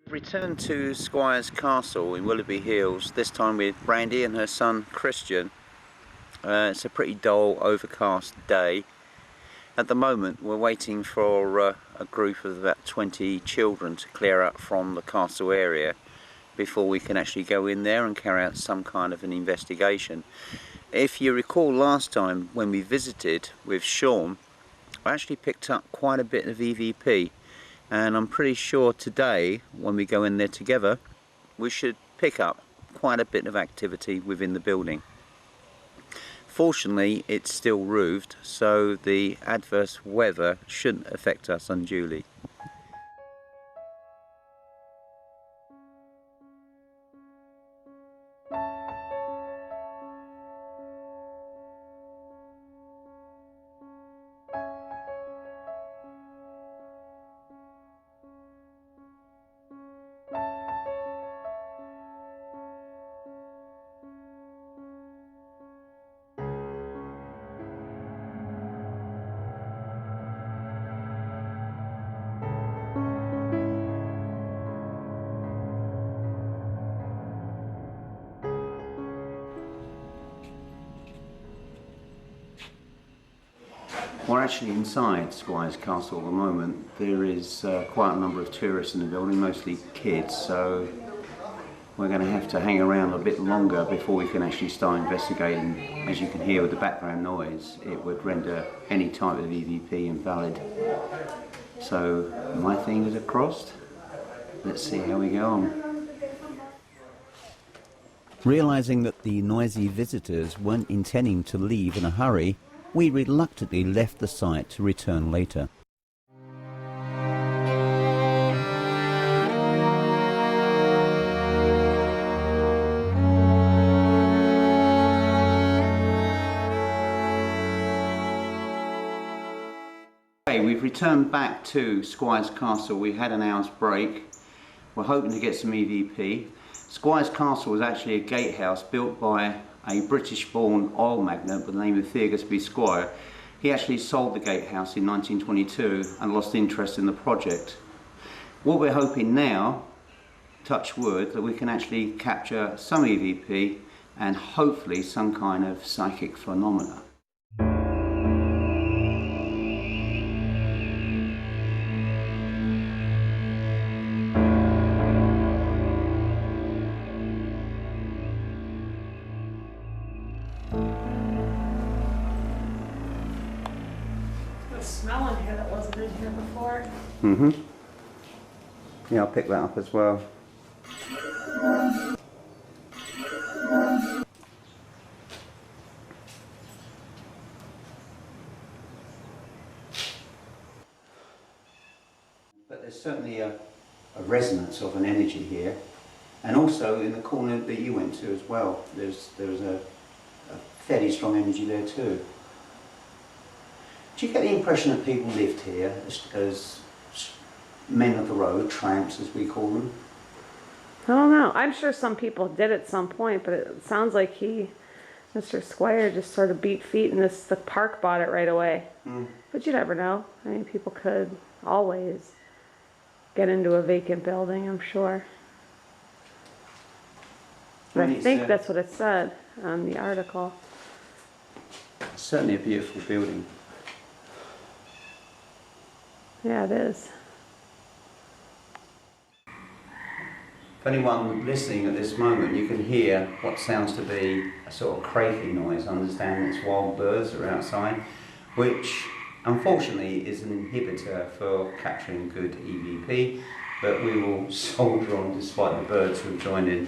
Returned to Squires Castle in Willoughby Hills, this time with Brandi and her son Christian. It's a pretty dull, overcast day. At the moment we're waiting for a group of about 20 children to clear up from the castle area before we can actually go in there and carry out some kind of an investigation. If you recall last time when we visited with Sean, I actually picked up quite a bit of EVP. And I'm pretty sure today, when we go in there together, we should pick up quite a bit of activity within the building. Fortunately, it's still roofed, so the adverse weather shouldn't affect us unduly. We're actually inside Squires Castle at the moment. There is quite a number of tourists in the building, mostly kids, so we're going to have to hang around a bit longer before we can actually start investigating. As you can hear with the background noise, it would render any type of EVP invalid. So my fingers are crossed. Let's see how we go on. Realizing that the noisy visitors weren't intending to leave in a hurry, we reluctantly left the site to return later. Okay, we've returned back to Squires Castle. We had an hour's break. We're hoping to get some EVP. Squires Castle was actually a gatehouse built by a British-born oil magnate by the name of Squire. He actually sold the gatehouse in 1922 and lost interest in the project. What we're hoping now, touch wood, that we can actually capture some EVP and hopefully some kind of psychic phenomena. Smell in here that wasn't in here before. Yeah, I'll pick that up as well. But there's certainly a resonance of an energy here, and also in the corner that you went to as well. There's a fairly strong energy there too. Do you get the impression that people lived here as men of the road, tramps as we call them? I don't know. I'm sure some people did at some point, but it sounds like Mr. Squire, just sort of beat feet and the park bought it right away. But you never know. I mean, people could always get into a vacant building, I'm sure. But I think that's what it said on the article. It's certainly a beautiful building. Yeah, it is. For anyone listening at this moment, you can hear what sounds to be a sort of cracking noise. I understand it's wild birds that are outside, which unfortunately is an inhibitor for capturing good EVP, but we will soldier on despite the birds who have joined in.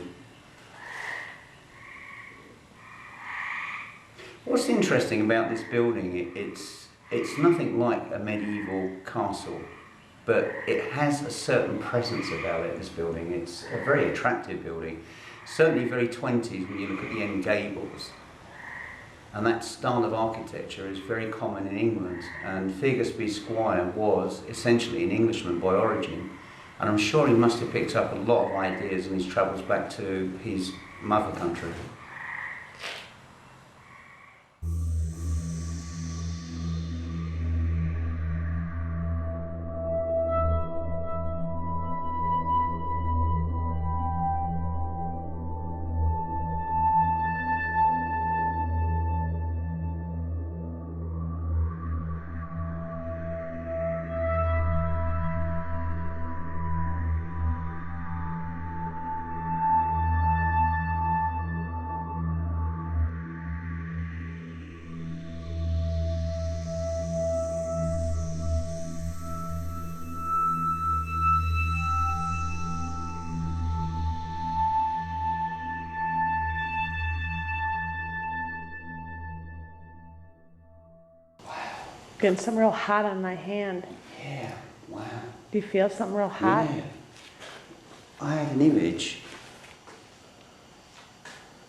What's interesting about this building, it's nothing like a medieval castle, but it has a certain presence about it, this building. It's a very attractive building, certainly very 20s when you look at the end gables. And that style of architecture is very common in England, and Squire was essentially an Englishman by origin, and I'm sure he must have picked up a lot of ideas in his travels back to his mother country. Getting something real hot on my hand. Yeah, wow. Do you feel something real hot? Yeah. I had an image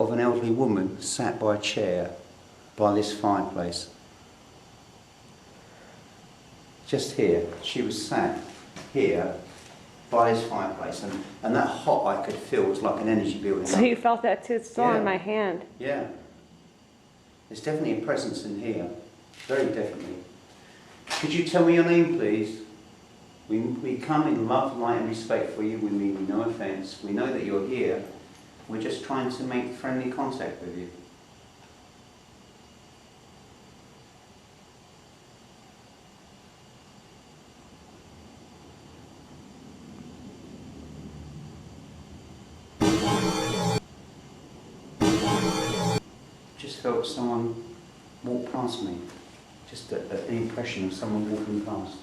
of an elderly woman sat by a chair by this fireplace. Just here. She was sat here by this fireplace, and that hot I could feel was like an energy building So up. you felt that too? It's still Yeah. on my hand. Yeah. There's definitely a presence in here. Very definitely. Could you tell me your name, please? We come in love, light and respect for you. We mean no offence. We know that you're here. We're just trying to make friendly contact with you. Just felt someone walk past me. Just an impression of someone walking past.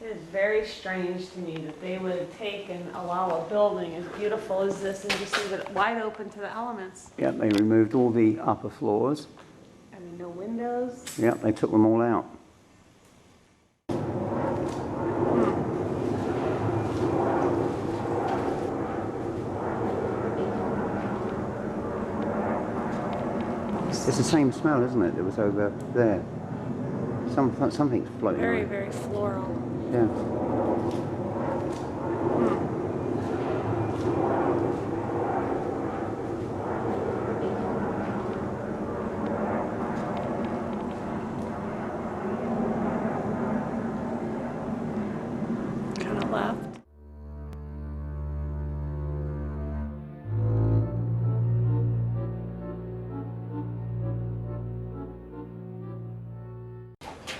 It is very strange to me that they would take and allow a building as beautiful as this and just leave it wide open to the elements. Yeah, they removed all the upper floors. I mean, no windows. Yeah, they took them all out. It's the same smell, isn't it? That was over there. Something's floating Very, around. very floral. Yeah. Kind of left.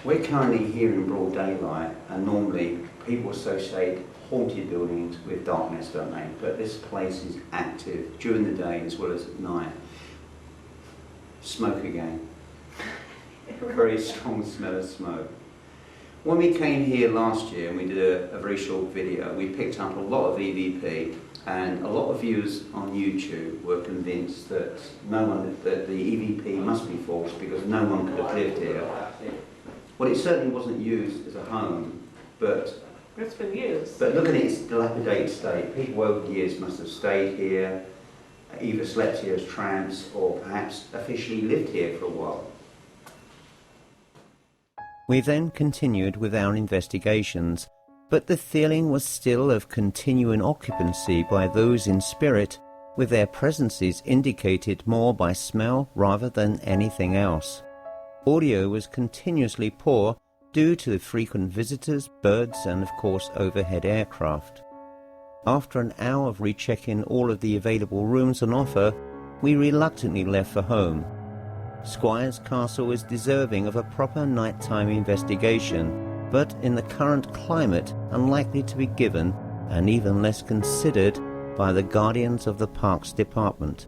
We're currently here in broad daylight, and normally people associate haunted buildings with darkness, don't they? But this place is active during the day as well as at night. Smoke again. Very strong smell of smoke. When we came here last year and we did a very short video, we picked up a lot of EVP, and a lot of viewers on YouTube were convinced that that the EVP must be false because no one could have lived here. Well, it certainly wasn't used as a home, but It's been used. look at its dilapidated state. People over the years must have stayed here, either slept here as tramps or perhaps officially lived here for a while. We then continued with our investigations, but the feeling was still of continuing occupancy by those in spirit, with their presences indicated more by smell rather than anything else. Audio was continuously poor due to the frequent visitors, birds and of course overhead aircraft. After an hour of rechecking all of the available rooms on offer, we reluctantly left for home. Squires Castle is deserving of a proper nighttime investigation, but in the current climate unlikely to be given, and even less considered, by the guardians of the Parks Department.